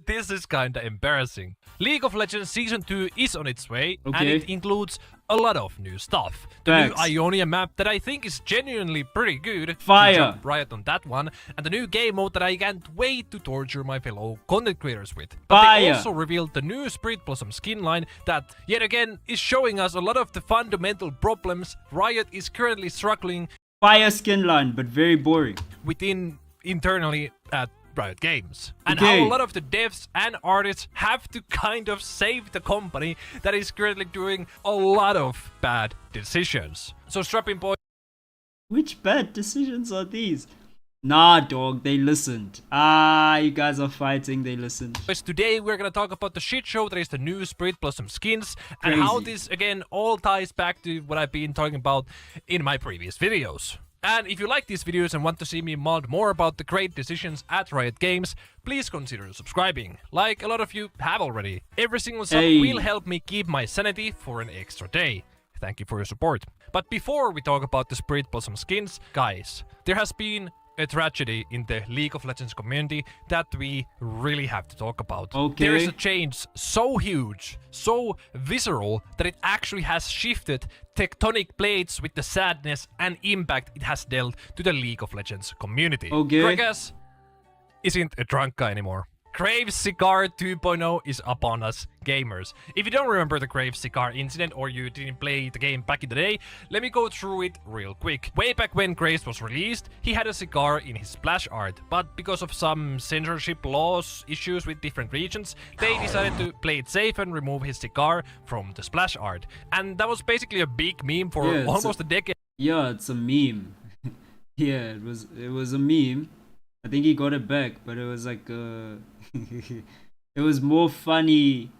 S3: This is kinda embarrassing. League of Legends Season 2 is on its way, and it includes a lot of new stuff. The new Ionia map that I think is genuinely pretty good.
S1: Fire!
S3: Jump right on that one. And the new game mode that I can't wait to torture my fellow content creators with. But
S1: Fire!
S3: they also revealed the new Spirit Blossom skin line that, yet again, is showing us a lot of the fundamental problems Riot is currently struggling.
S1: Fire skin line, but very boring.
S3: Internally at Riot Games. And how a lot of the devs and artists have to kind of save the company that is currently doing a lot of bad decisions. So strap in, boys.
S1: Which bad decisions are these? Nah, dog, they listened. Ah, you guys are fighting, they listened.
S3: Today we're gonna talk about the shit show that is the new Spirit Blossom skins and how this again all ties back to what I've been talking about in my previous videos. And if you like these videos and want to see me mod more about the great decisions at Riot Games, please consider subscribing, like a lot of you have already. Every single sub will help me keep my sanity for an extra day. Thank you for your support. But before we talk about the Spirit Blossom skins, guys, there has been a tragedy in the League of Legends community that we really have to talk about. There is a change so huge, so visceral, that it actually has shifted tectonic plates with the sadness and impact it has dealt to the League of Legends community. Gragas isn't a drunk guy anymore. Graves Cigar 2.0 is upon us, gamers. If you don't remember the Graves Cigar incident or you didn't play the game back in the day, let me go through it real quick. Way back when Graves was released, he had a cigar in his splash art, but because of some censorship laws issues with different regions, they decided to play it safe and remove his cigar from the splash art. And that was basically a big meme for almost a decade.
S1: Yeah, it's a meme. Yeah, it was a meme. I think he got it back, but it was like it was more funny.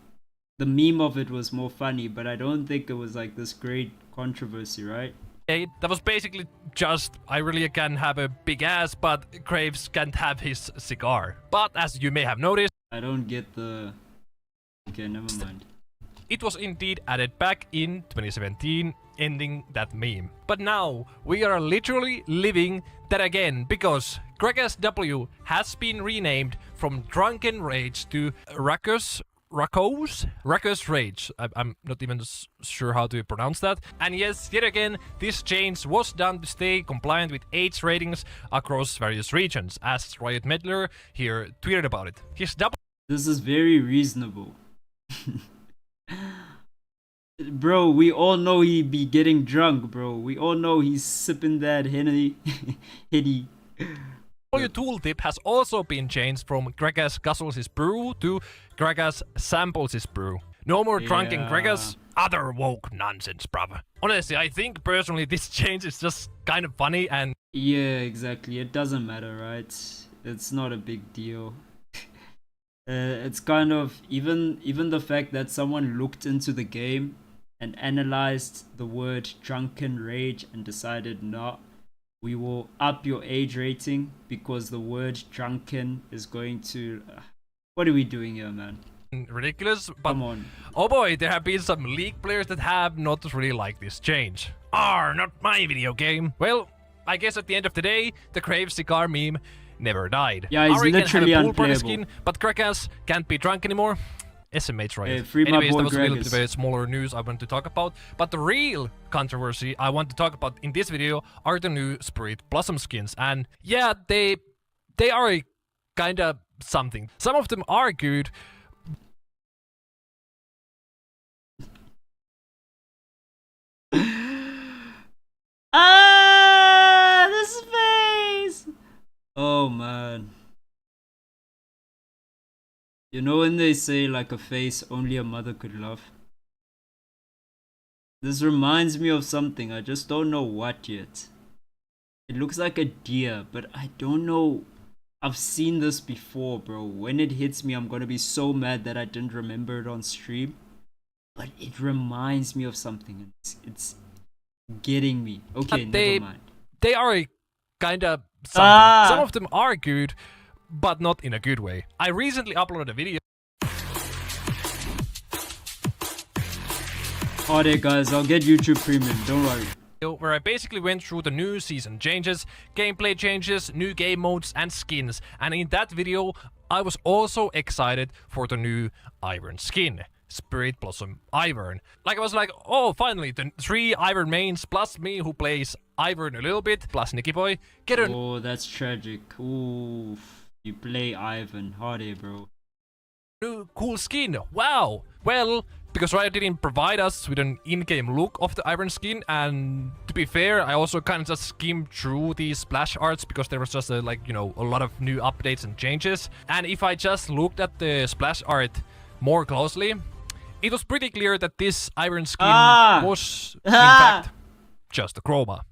S1: The meme of it was more funny, but I don't think it was like this great controversy, right?
S3: That was basically just, I really can have a big ass, but Graves can't have his cigar. But as you may have noticed,
S1: I don't get the... Okay, never mind.
S3: It was indeed added back in 2017, ending that meme. But now, we are literally living that again, because Gragas W has been renamed from Drunken Rage to Rakos Rage. I'm not even sure how to pronounce that. And yes, yet again, this change was done to stay compliant with age ratings across various regions, as Riot Medler here tweeted about it. His
S1: This is very reasonable. Bro, we all know he be getting drunk, bro. We all know he's sipping that Henny. Henny.
S3: Your tooltip has also been changed from Gregas guzzles his brew to Gregas samples his brew. No more drunken Gregas, other woke nonsense, bruv. Honestly, I think personally this change is just kind of funny and...
S1: Yeah, exactly. It doesn't matter, right? It's not a big deal. It's kind of even the fact that someone looked into the game and analyzed the word drunken rage and decided, no, we will up your age rating because the word drunken is going to... What are we doing here, man?
S3: Ridiculous, but
S1: come on.
S3: Oh boy, there have been some League players that have not really liked this change. Not my video game. Well, I guess at the end of the day, the Crave Cigar meme never died.
S1: Yeah, he's literally unplayable.
S3: Skin, but Gregas can't be drunk anymore. SMH Riot.
S1: Free my
S3: Anyways,
S1: boy
S3: that was a little
S1: Gregas.
S3: bit of a smaller news I want to talk about. But the real controversy I want to talk about in this video are the new Spirit Blossom skins. And yeah, they are kinda something. Some of them are good.
S1: This face! Oh man. You know when they say like a face only a mother could love? This reminds me of something, I just don't know what yet. It looks like a deer, but I don't know. I've seen this before, bro. When it hits me, I'm gonna be so mad that I didn't remember it on stream. But it reminds me of something. It's getting me. Okay, never mind.
S3: They are kinda something. Some of them are good, but not in a good way. I recently uploaded a video.
S1: Oh, there, guys. I'll get YouTube Premium. Don't worry.
S3: Where I basically went through the new season changes, gameplay changes, new game modes and skins. And in that video, I was also excited for the new Ivern skin. Spirit Blossom Ivern. Like I was like, oh, finally, the 3 Ivern mains plus me who plays Ivern a little bit, plus Nicky Boy, get a...
S1: Oh, that's tragic. Ooh, you play Ivan. Hardy, bro.
S3: New cool skin. Wow. Well, because Riot didn't provide us with an in-game look of the Ivern skin, and to be fair, I also kind of just skimmed through these splash arts because there was just a lot of new updates and changes. And if I just looked at the splash art more closely, it was pretty clear that this Ivern skin was, in fact, just a chroma.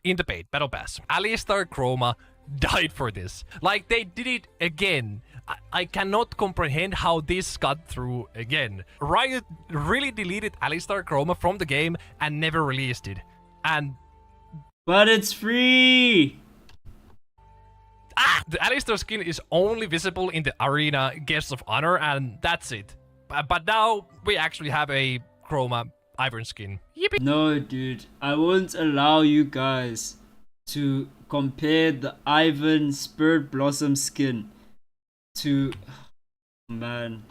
S3: In the paid Battle Pass. Alistar Chroma died for this. Like, they did it again. I cannot comprehend how this got through again. Riot really deleted Alistar Chroma from the game and never released it.
S1: But it's free!
S3: The Alistar skin is only visible in the Arena Guests of Honor, and that's it. But now we actually have a Chroma Ivern skin. Yippee.
S1: No, dude. I won't allow you guys to compare the Ivan Spirit Blossom skin to... Man.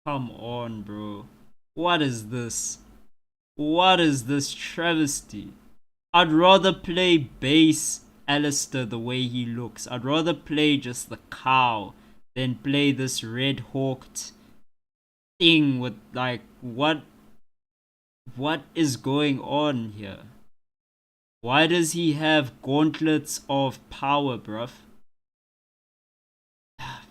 S1: Come on, bro. What is this? What is this travesty? I'd rather play base Alistair the way he looks. I'd rather play just the cow than play this red-hawked thing with like what is going on here? Why does he have gauntlets of power, bruv?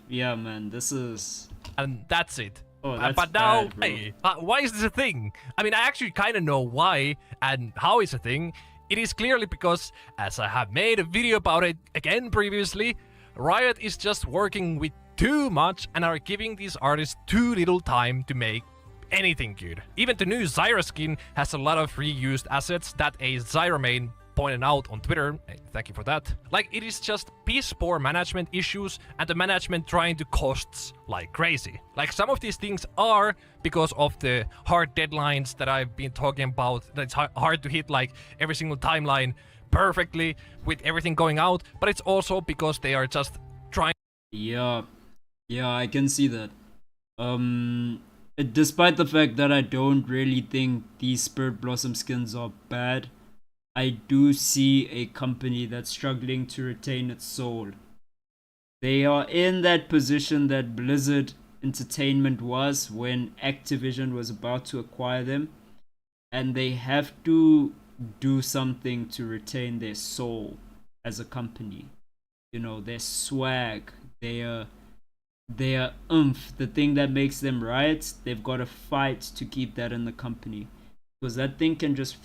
S1: Yeah, man, this is...
S3: And that's it.
S1: Oh, that's
S3: but now,
S1: bad, bro.
S3: hey, why is this a thing? I mean, I actually kind of know why and how it's a thing. It is clearly because, as I have made a video about it again previously, Riot is just working with too much and are giving these artists too little time to make anything good. Even the new Zyra skin has a lot of reused assets that a Zyra main pointed out on Twitter. Hey, thank you for that. Like, it is just piss poor management issues and the management trying to costs like crazy. Like, some of these things are because of the hard deadlines that I've been talking about. That it's hard to hit like every single timeline perfectly with everything going out, but it's also because they are just trying.
S1: Yeah, I can see that. Despite the fact that I don't really think these Spirit Blossom skins are bad, I do see a company that's struggling to retain its soul. They are in that position that Blizzard Entertainment was when Activision was about to acquire them, and they have to do something to retain their soul as a company. You know, their swag, their oomph, the thing that makes them Riot. They've got to fight to keep that in the company, because that thing can just,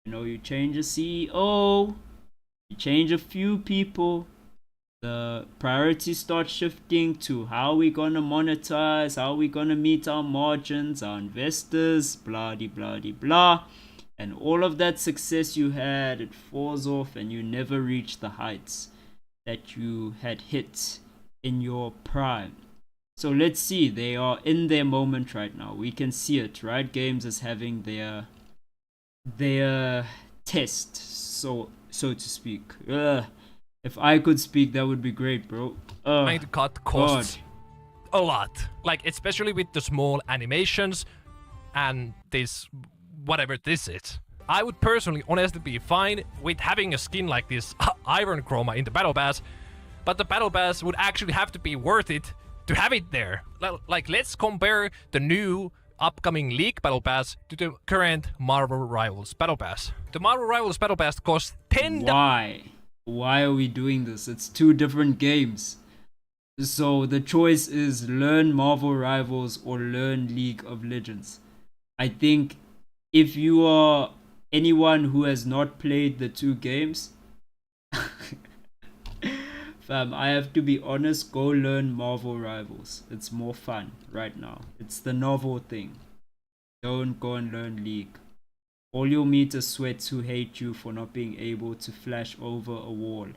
S1: you know, you change a CEO, you change a few people, the priorities start shifting to how we gonna monetize, how we gonna meet our margins, our investors, blah de blah de blah, and all of that success you had, it falls off, and you never reach the heights that you had hit in your prime. So let's see, they are in their moment right now. We can see it. Riot Games is having their test, so to speak. If I could speak, that would be great, bro.
S3: Trying to cut costs a lot, like especially with the small animations and this whatever this is. I would personally honestly be fine with having a skin like this Iron Chroma in the Battle Pass, but the Battle Pass would actually have to be worth it to have it there. Like, let's compare the new upcoming League Battle Pass to the current Marvel Rivals Battle Pass. The Marvel Rivals Battle Pass costs $10.
S1: Why are we doing this? It's two different games. So the choice is learn Marvel Rivals or learn League of Legends. I think if you are anyone who has not played the two games, fam, I have to be honest, go learn Marvel Rivals. It's more fun right now. It's the novel thing. Don't go and learn League. All you'll meet is sweats who hate you for not being able to flash over a wall.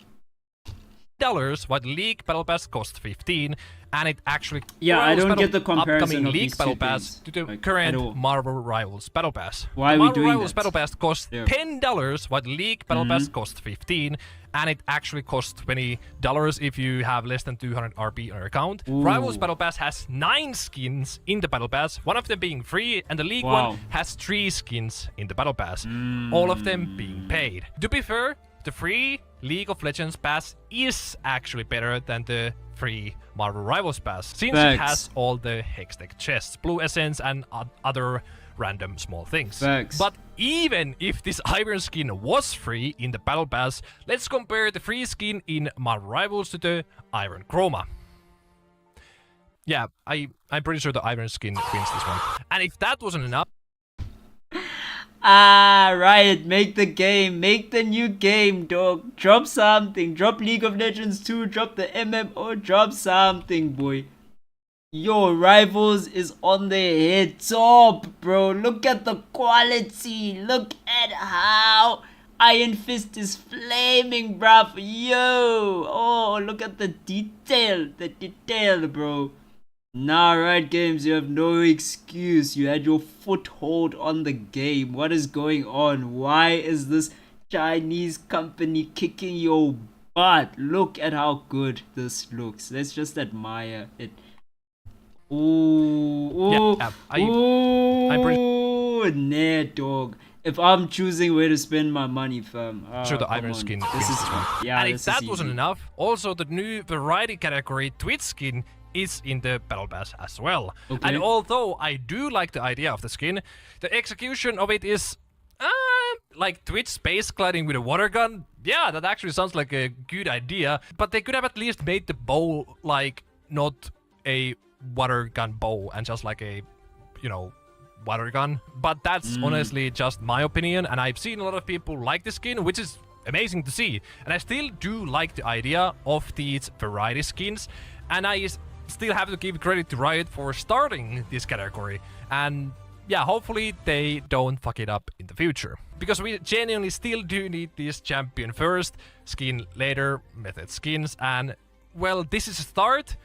S3: What League Battle Pass costs 15, and it actually
S1: I don't get the comparison
S3: upcoming
S1: of
S3: League
S1: these
S3: Battle
S1: two
S3: Pass
S1: things,
S3: to the
S1: like,
S3: current Marvel Rivals Battle Pass.
S1: Why are
S3: the
S1: we
S3: Marvel
S1: doing
S3: Rivals
S1: that?
S3: Battle Pass costs $10, what League Battle Pass costs 15, and it actually costs $20 if you have less than 200 RP on your account.
S1: Ooh.
S3: Rivals Battle Pass has 9 skins in the Battle Pass, one of them being free, and the League one has 3 skins in the Battle Pass, all of them being paid. To be fair, the free League of Legends pass is actually better than the free Marvel Rivals pass, since it has all the Hextech chests, Blue Essence, and other random small things. But even if this Iron skin was free in the Battle Pass, let's compare the free skin in Marvel Rivals to the Iron Chroma. Yeah, I'm pretty sure the Iron skin wins this one. And if that wasn't enough,
S1: Riot, make the game, make the new game, dog. Drop something, drop League of Legends 2, drop the MMO, drop something, boy. Yo, Rivals is on the head top, bro. Look at the quality, look at how Iron Fist is flaming, bruv. Yo, oh, look at the detail, bro. Nah, Riot Games, you have no excuse. You had your foothold on the game. What is going on? Why is this Chinese company kicking your butt? Look at how good this looks. Let's just admire it. Ooh, nah, dog. If I'm choosing where to spend my money, fam.
S3: Sure, the Iron skin wins this one. And if that wasn't enough, also the new variety category Twitch skin is in the Battle Pass as well. And although I do like the idea of the skin, the execution of it is like Twitch space gliding with a water gun. Yeah, that actually sounds like a good idea, but they could have at least made the bow like not a water gun bow and just like a, you know, water gun. But that's honestly just my opinion, and I've seen a lot of people like the skin, which is amazing to see. And I still do like the idea of these variety skins, and I still have to give credit to Riot for starting this category, and yeah, hopefully they don't fuck it up in the future, because we genuinely still do need this champion first, skin later, method skins, and well, this is a start,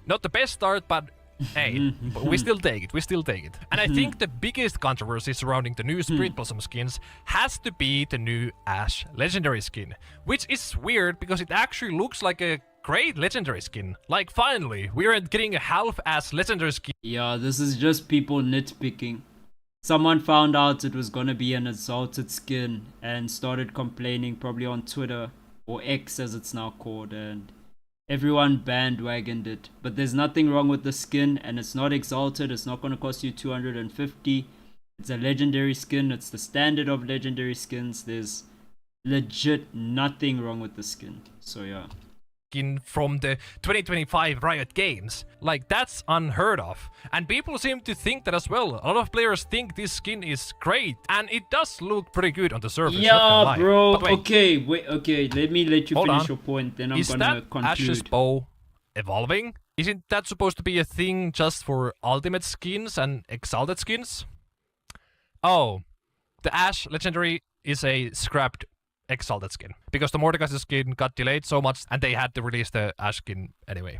S3: not the best start, but hey, but we still take it. And I think the biggest controversy surrounding the new Spirit Blossom skins has to be the new Ash legendary skin, which is weird because it actually looks like a great legendary skin. Like, finally, we aren't getting a half-ass legendary skin.
S1: Yeah, this is just people nitpicking. Someone found out it was gonna be an exalted skin and started complaining, probably on Twitter, or X as it's now called, and everyone bandwagoned it. But there's nothing wrong with the skin, and it's not exalted. It's not going to cost you 250. It's a legendary skin. It's the standard of legendary skins. There's legit nothing wrong with the skin. So yeah.
S3: Skin from the 2025 Riot games. Like, that's unheard of. And people seem to think that as well. A lot of players think this skin is great. And it does look pretty good on the surface.
S1: Yeah, bro. Okay, wait. Okay, let me let you finish your point. Then I'm gonna conclude.
S3: Ash's bow evolving? Isn't that supposed to be a thing just for ultimate skins and exalted skins? Oh, the Ash legendary is a scrapped exalted skin because the Mordekaiser skin got delayed so much and they had to release the Ash skin anyway.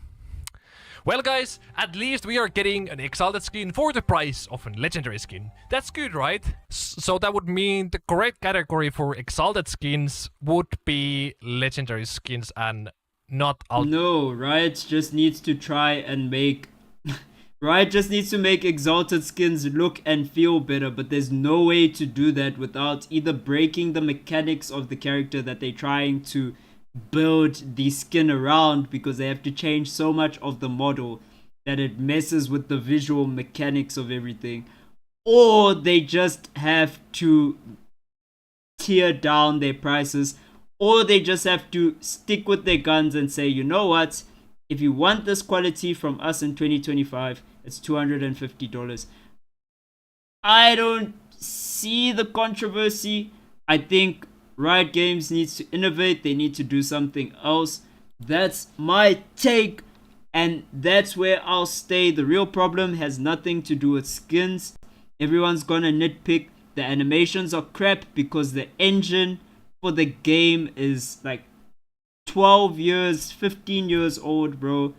S3: Well guys, at least we are getting an exalted skin for the price of a legendary skin. That's good, right? So that would mean the correct category for exalted skins would be legendary skins and not
S1: No, Riot just needs to try and make Riot just needs to make exalted skins look and feel better, but there's no way to do that without either breaking the mechanics of the character that they're trying to build the skin around, because they have to change so much of the model that it messes with the visual mechanics of everything, or they just have to tear down their prices, or they just have to stick with their guns and say, you know what, if you want this quality from us in 2025, it's $250. I don't see the controversy. I think Riot Games needs to innovate. They need to do something else. That's my take, and that's where I'll stay. The real problem has nothing to do with skins. Everyone's gonna nitpick. The animations are crap because the engine for the game is like 12 years, 15 years old, bro.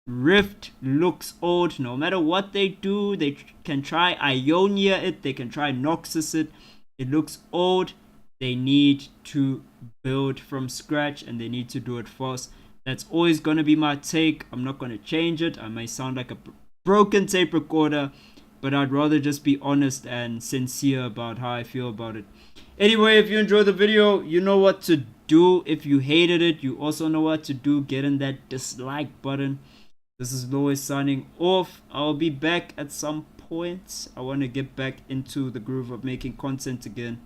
S1: Rift looks old. No matter what they do, they can try Ionia it, they can try Noxus it. It looks old. They need to build from scratch, and they need to do it fast. That's always going to be my take. I'm not going to change it. I may sound like a broken tape recorder, but I'd rather just be honest and sincere about how I feel about it. Anyway, if you enjoyed the video, you know what to do. If you hated it, you also know what to do. Get in that dislike button. This is Lois signing off. I'll be back at some point. I want to get back into the groove of making content again.